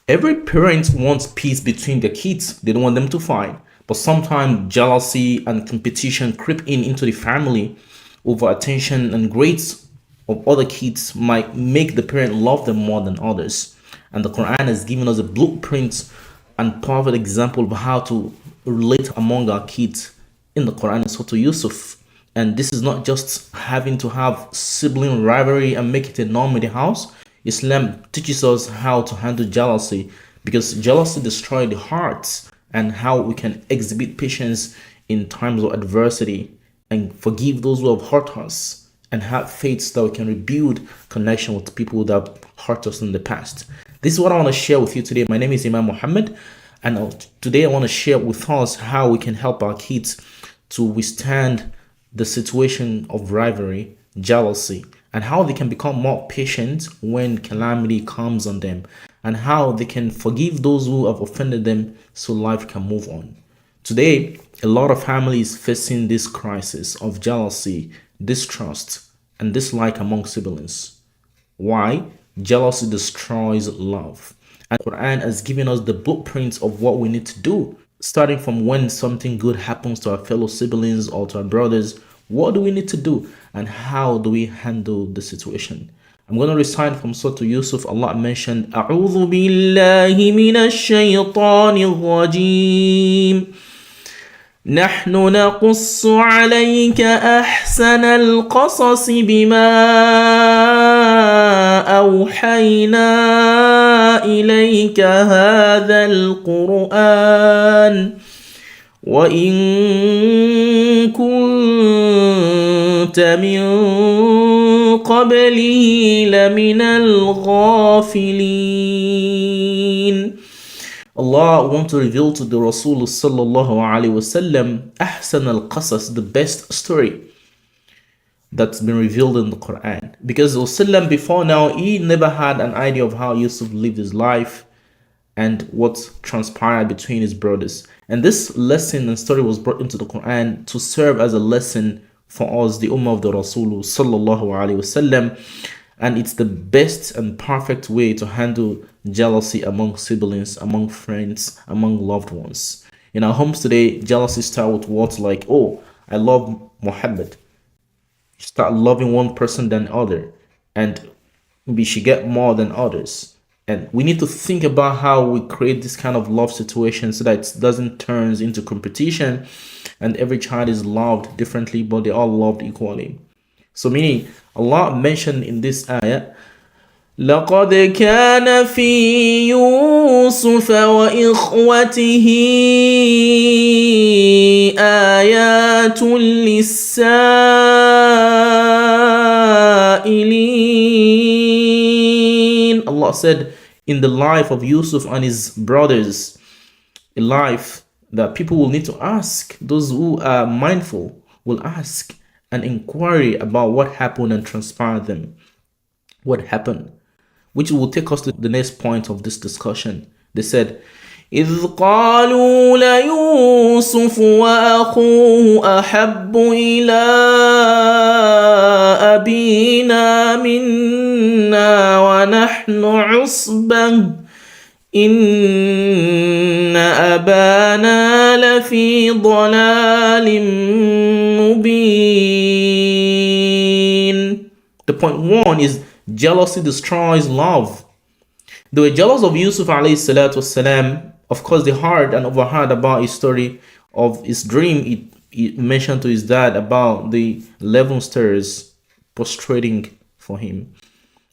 Every parent wants peace between their kids. They don't want them to fight. But sometimes jealousy and competition creep in into the family over attention and grades of other kids might make the parent love them more than others. And the Quran has given us a blueprint and perfect example of how to relate among our kids in the Quran is Surah Yusuf. And this is not just having to have sibling rivalry and make it a norm in the house. Islam teaches us how to handle jealousy because jealousy destroys the hearts and how we can exhibit patience in times of adversity and forgive those who have hurt us and have faith so that we can rebuild connection with people that have hurt us in the past. This is what I want to share with you today. My name is Imam Muhammad, and today I want to share with us how we can help our kids to withstand the situation of rivalry, jealousy, and how they can become more patient when calamity comes on them, and how they can forgive those who have offended them so life can move on. Today, a lot of families facing this crisis of jealousy, distrust, and dislike among siblings. Why? Jealousy destroys love. And the Quran has given us the blueprints of what we need to do. Starting from when something good happens to our fellow siblings or to our brothers, what do we need to do? And how do we handle the situation? I'm going to recite from Surah Yusuf. Allah mentioned, أعوذ بالله من الشيطان الرجيم نحن نقص عليك أحسن القصص بما أوحينا إليك هذا القرآن وإن كنت من قبله لمن الغافلين. Allah wants to reveal to the Rasul sallallahu alaihi wasallam ahsan al-qasas, the best story that's been revealed in the Quran. Because Rasulullah before now, he never had an idea of how Yusuf lived his life and what transpired between his brothers. And this lesson and story was brought into the Quran to serve as a lesson for us, the Ummah of the Rasul sallallahu alaihi wasallam. And it's the best and perfect way to handle jealousy among siblings, among friends, among loved ones. In our homes today, jealousy starts with words like, oh, I love Muhammad. You start loving one person than other, and we should get more than others. And we need to think about how we create this kind of love situation so that it doesn't turn into competition and every child is loved differently, but they're all loved equally. So meaning, Allah mentioned in this ayah, لَقَدْ كَانَ فِي يُوسُفَ وَإِخْوَتِهِ آيَاتٌ لِلسَّائِلِينَ. Allah said, in the life of Yusuf and his brothers, a life that people will need to ask. Those who are mindful will ask an inquiry about what happened and transpired them. What happened? Which will take us to the next point of this discussion. They said, إِذْ قَالُوا لَيُوسُفُ وَأَخُوهُ أَحَبُّ إِلَىٰ أَبِينَا مِنَّا وَنَحْنُ عُصْبَةٌ إِنَّ أَبَانَا لَفِي ضَلَالٍ مُبِينٍ. The point one is jealousy destroys love. They were jealous of Yusuf alayhi salatu wasalam. Of course, they heard and overheard about his story of his dream. He mentioned to his dad about the 11 stars prostrating for him.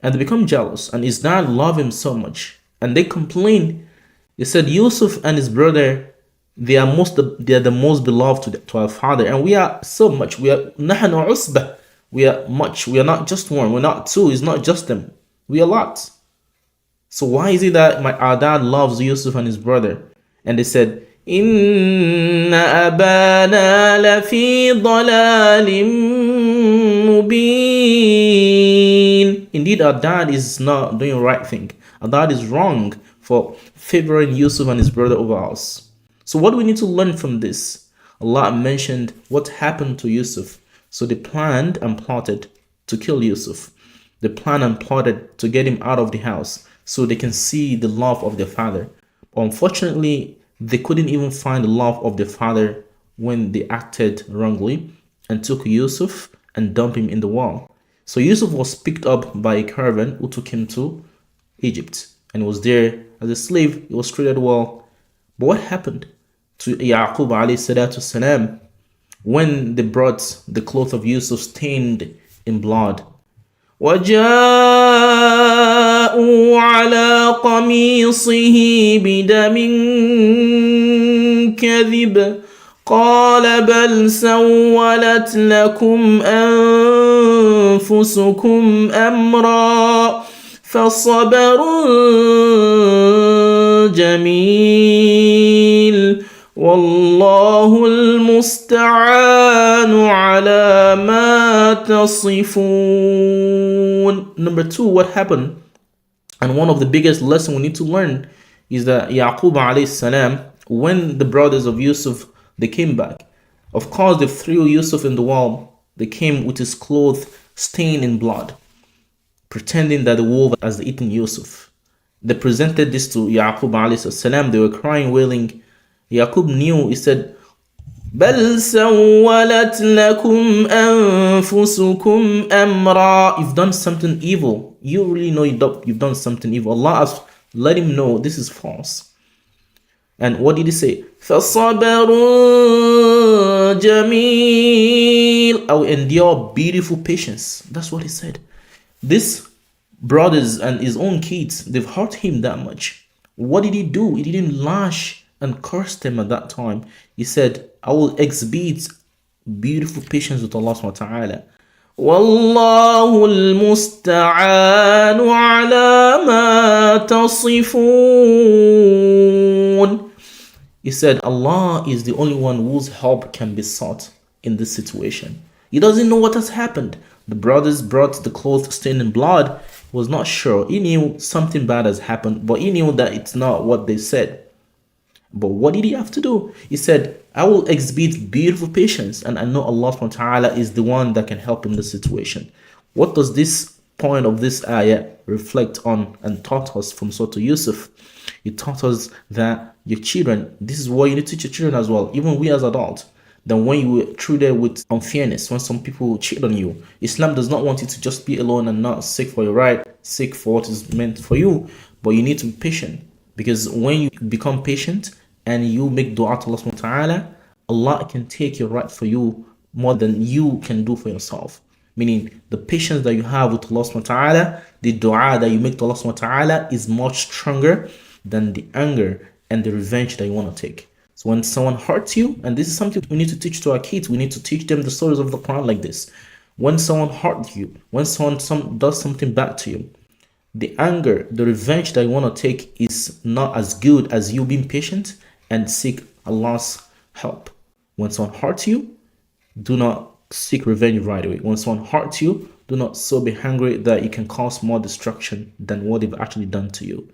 And they become jealous. And his dad loved him so much. And they complained. They said, Yusuf and his brother, they are the most beloved to our father. And we are so much. We are nahnu usbah. We are much. We are not just one. We're not two. It's not just them. We are lots. So why is it that our dad loves Yusuf and his brother? And they said, Inna abana lafi dalalim mubin. Indeed, our dad is not doing the right thing. Our dad is wrong for favoring Yusuf and his brother over us. So what do we need to learn from this? Allah mentioned what happened to Yusuf. So they planned and plotted to kill Yusuf. They planned and plotted to get him out of the house. so they can see the love of their father. But unfortunately, they couldn't even find the love of their father when they acted wrongly and took Yusuf and dumped him in the well. So Yusuf was picked up by a caravan who took him to Egypt and was there as a slave. He was treated well. But what happened to Yaqub alayhi salatu salam when they brought the cloth of Yusuf stained in blood? وَجَاءُوا عَلَى قَمِيصِهِ بِدَمٍ كَذِبٍ قال بل سولت لكم أنفسكم أمرا فصبر جميل والله المستعان على ما تصفون. Number 2, what happened? And one of the biggest lessons we need to learn is that Yaqub alayhi salam, when the brothers of Yusuf, they came back. Of course, they threw Yusuf in the wall. They came with his clothes stained in blood, pretending that the wolf has eaten Yusuf. They presented this to Yaqub alayhi salam. They were crying, wailing. Yaqub knew. He said, بل سولت لكم أنفسكم أمرا. You've done something evil. You really know you've done something evil. Allah has let him know this is false. And what did he say? فَصَبَرٌ جَمِيلٌ. I will endure beautiful patience. That's what he said. These brothers and his own kids, they've hurt him that much. What did he do? He didn't lash and curse them at that time. He said, I will exhibit beautiful patience with Allah subhanahu wa ta'ala. والله المستعان على ما تصفون. He said, Allah is the only one whose help can be sought in this situation. He doesn't know what has happened. The brothers brought the cloth stained in blood. He was not sure. He knew something bad has happened, but he knew that it's not what they said. But what did he have to do? He said, I will exhibit beautiful patience, and I know Allah subhanahu wa ta'ala is the one that can help in this situation. What does this point of this ayah reflect on and taught us from Surah Yusuf? It taught us that your children, this is what you need to teach your children as well, even we as adults, that when you were treated with unfairness, when some people cheat on you, Islam does not want you to just be alone and not seek for your right, seek for what is meant for you, but you need to be patient. Because when you become patient and you make dua to Allah subhanahu wa ta'ala, Allah can take your right for you more than you can do for yourself. Meaning the patience that you have with Allah subhanahu wa ta'ala, the dua that you make to Allah subhanahu wa ta'ala is much stronger than the anger and the revenge that you want to take. So when someone hurts you, and this is something we need to teach to our kids, we need to teach them the stories of the Quran like this. When someone hurts you, when someone does something bad to you, the anger, the revenge that you want to take is not as good as you being patient and seek Allah's help. When someone hurts you, do not seek revenge right away. When someone hurts you, do not so be angry that it can cause more destruction than what they've actually done to you.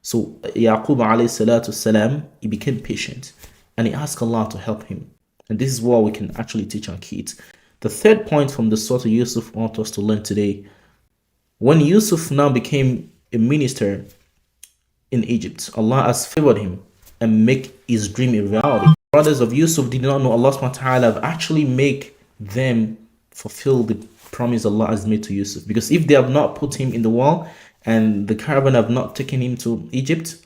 So Yaqub alayhi salatu salam, he became patient and he asked Allah to help him. And this is what we can actually teach our kids. The third point from the Surah Yusuf I want us to learn today. When Yusuf now became a minister in Egypt, Allah has favored him and make his dream a reality. The brothers of Yusuf did not know Allah subhanahu wa ta'ala have actually make them fulfill the promise Allah has made to Yusuf. Because if they have not put him in the wall and the caravan have not taken him to Egypt,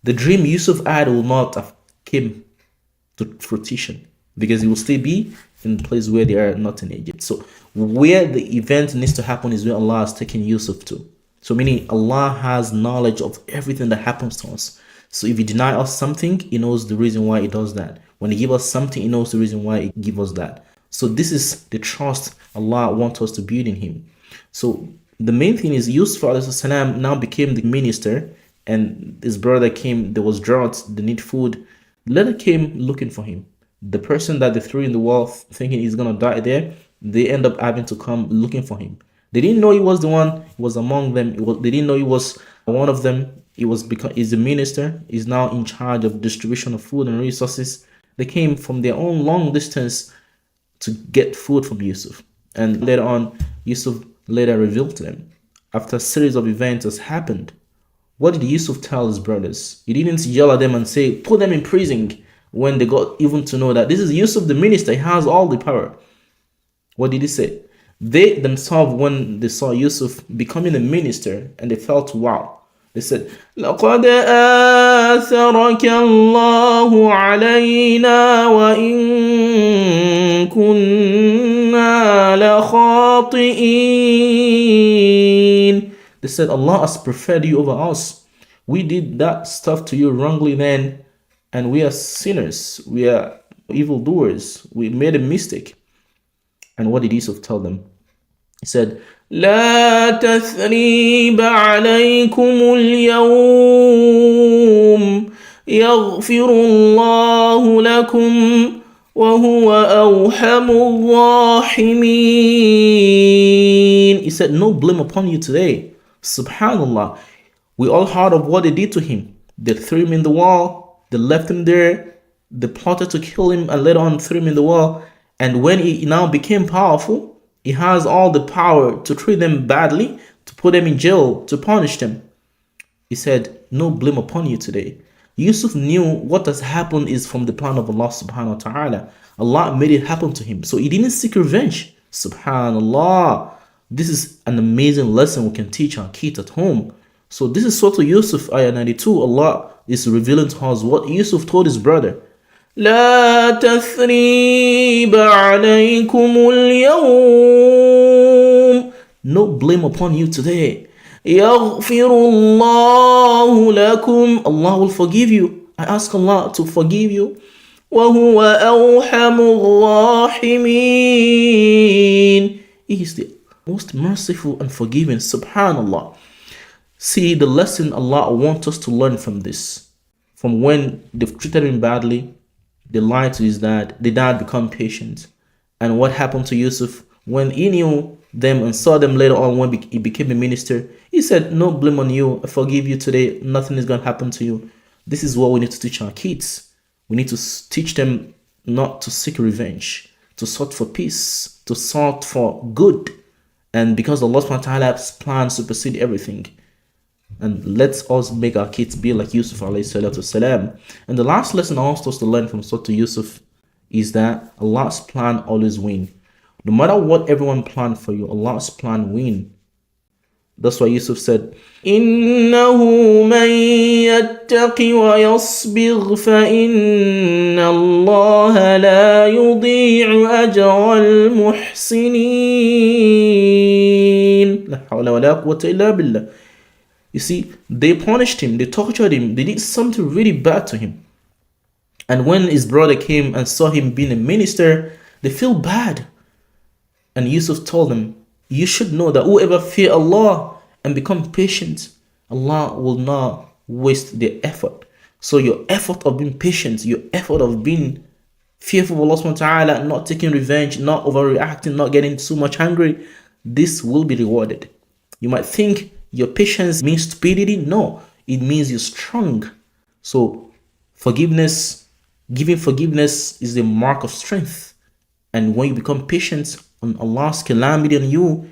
the dream Yusuf had will not have came to fruition, because he will still be in the place where they are not in Egypt. So where the event needs to happen is where Allah has taken Yusuf to. So meaning Allah has knowledge of everything that happens to us. So if He deny us something, He knows the reason why He does that. When He gives us something, He knows the reason why He gives us that. So this is the trust Allah wants us to build in Him. So the main thing is Yusuf alayhi salam now became the minister, and his brother came, there was drought, they need food. The letter came looking for him. The person that they threw in the wall thinking he's going to die there, they end up having to come looking for him. They didn't know he was the one, he was among them. They didn't know he was one of them. He's a minister. He's now in charge of distribution of food and resources. They came from their own long distance to get food from Yusuf. And later on, Yusuf later revealed to them, after a series of events has happened, What did Yusuf tell his brothers? He didn't yell at them and say, put them in prison, when they got even to know that this is Yusuf the minister, he has all the power. What did he say? They themselves, when they saw Yusuf becoming a minister, and they felt, wow, they said, لَقَدْ آثَرَكَ اللَّهُ عَلَيْنَا وَإِن كُنَّا لَخَاطِئِينَ. They said, Allah has preferred you over us. We did that stuff to you wrongly then, and we are sinners. We are evildoers. We made a mistake. And what did Yusuf tell them? He said, لا تثريب عليكم اليوم يغفر الله لكم وهو أرحم الراحمين. He said, no blame upon you today. Subhanallah. We all heard of what they did to him. They threw him in the wall. They left him there. They plotted to kill him and later on threw him in the wall. And when he now became powerful, he has all the power to treat them badly, to put them in jail, to punish them. He said, no blame upon you today. Yusuf knew what has happened is from the plan of Allah subhanahu wa ta'ala. Allah made it happen to him. So he didn't seek revenge. Subhanallah. This is an amazing lesson we can teach our kids at home. So this is Surah Yusuf, ayah 92. Allah is revealing to us what Yusuf told his brother. لا تثريب عليكم اليوم. No blame upon you today. يغفر الله لكم. Allah will forgive you. I ask Allah to forgive you. وهو أرحم الراحمين. He is the most merciful and forgiving. Subhanallah. See the lesson Allah wants us to learn from this. From when they've treated him badly, they lied to his dad. The dad become patient. And what happened to Yusuf? When he knew them and saw them later on when he became a minister, he said, no blame on you. I forgive you today. Nothing is going to happen to you. This is what we need to teach our kids. We need to teach them not to seek revenge, to sought for peace, to sought for good. And because Allah subhanahu wa ta'ala's plan supersede everything. And let's us make our kids be like Yusuf alayhi salatu wasalam. And the last lesson I want us to learn from Surah Yusuf is that Allah's plan always wins. No matter what everyone planned for you, Allah's plan wins. That's why Yusuf said, إِنَّهُ مَنْ يَتَّقِ وَيَصْبِرْ فَإِنَّ اللَّهَ لَا يُضِيعُ أَجْرَ الْمُحْسِنِينَ. لَا حَوْلَ وَلَا قُوَّةَ إِلَّا بِاللَّهِ. You see, they punished him, they tortured him, they did something really bad to him. And when his brother came and saw him being a minister, they feel bad. And Yusuf told them, you should know that whoever fear Allah and become patient, Allah will not waste their effort. So your effort of being patient, your effort of being fearful of Allah subhanahu wa ta'ala, not taking revenge, not overreacting, not getting too much angry, this will be rewarded. You might think your patience means stupidity. No, it means you're strong. So forgiveness, giving forgiveness is the mark of strength. And when you become patient on Allah's calamity on you,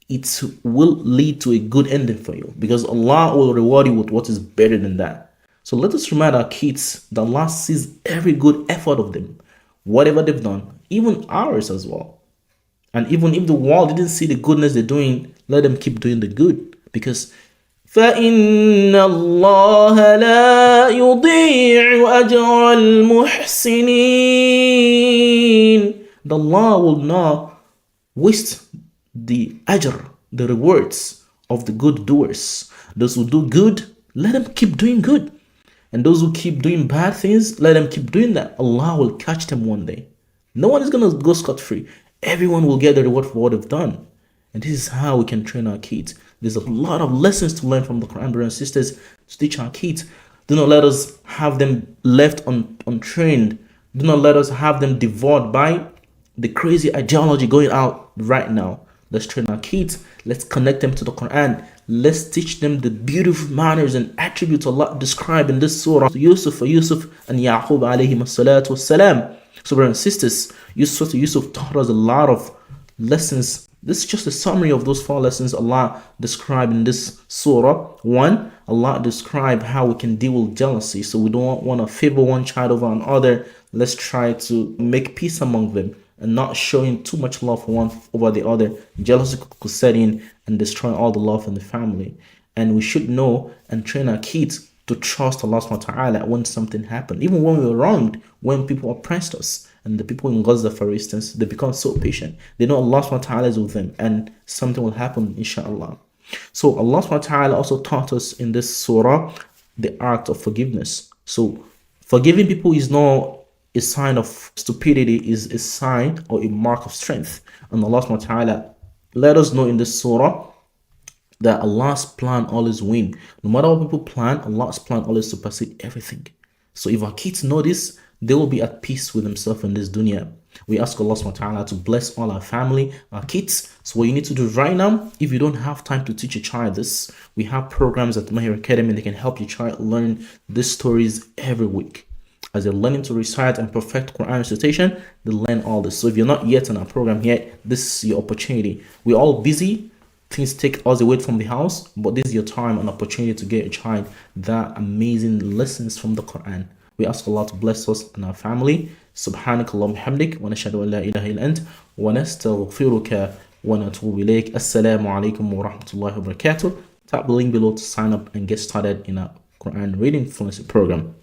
it will lead to a good ending for you, because Allah will reward you with what is better than that. So let us remind our kids that Allah sees every good effort of them, whatever they've done, even ours as well. And even if the world didn't see the goodness they're doing, let them keep doing the good. Because فَإِنَّ اللَّهَ لَا يُضِيعُ أَجْرَ الْمُحْسِنِينَ. The Allah will not waste the ajr, the rewards of the good doers. Those who do good, let them keep doing good. And those who keep doing bad things, let them keep doing that. Allah will catch them one day. No one is going to go scot-free. Everyone will get the reward for what they've done. And this is how we can train our kids. There's a lot of lessons to learn from the Quran, brothers and sisters, to teach our kids. Do not let us have them left untrained. Do not let us have them devoured by the crazy ideology going out right now. Let's train our kids. Let's connect them to the Quran. Let's teach them the beautiful manners and attributes Allah described in this surah. Yusuf and Yaqub alayhi salatu wassalam. So brothers and sisters, Yusuf taught us a lot of lessons This is just a summary of those 4 lessons Allah described in this surah. One, Allah described how we can deal with jealousy. So we don't want to favor one child over another. Let's try to make peace among them and not showing too much love for one over the other. Jealousy could set in and destroy all the love in the family. And we should know and train our kids to trust Allah subhanahu wa ta'ala when something happened. Even when we were wronged, when people oppressed us. And the people in Gaza, for instance, they become so patient. They know Allah subhanahu wa ta'ala is with them and something will happen, inshallah. So Allah subhanahu wa ta'ala also taught us in this surah the art of forgiveness. So forgiving people is not a sign of stupidity, is a sign or a mark of strength. And Allah subhanahu wa ta'ala let us know in this surah that Allah's plan always win. No matter what people plan, Allah's plan always supersedes everything. So if our kids know this, they will be at peace with themselves in this dunya. We ask Allah subhanahu wa ta'ala to bless all our family, our kids. So what you need to do right now, if you don't have time to teach a child this, we have programs at Mahir Academy that can help your child learn these stories every week. As they're learning to recite and perfect Quran recitation, they learn all this. So if you're not yet in our program yet, this is your opportunity. We're all busy. Things take us away from the house, but this is your time and opportunity to get a child that amazing lessons from the Quran. We ask Allah to bless us and our family. سبحانك اللهم وبحمدك ونشهد أن لا إله إلا أنت ونستغفرك ونتوب إليك. Assalamu alaikum wa rahmatullahi wa barakatuh. Tap the link below to sign up and get started in our Quran reading fluency program.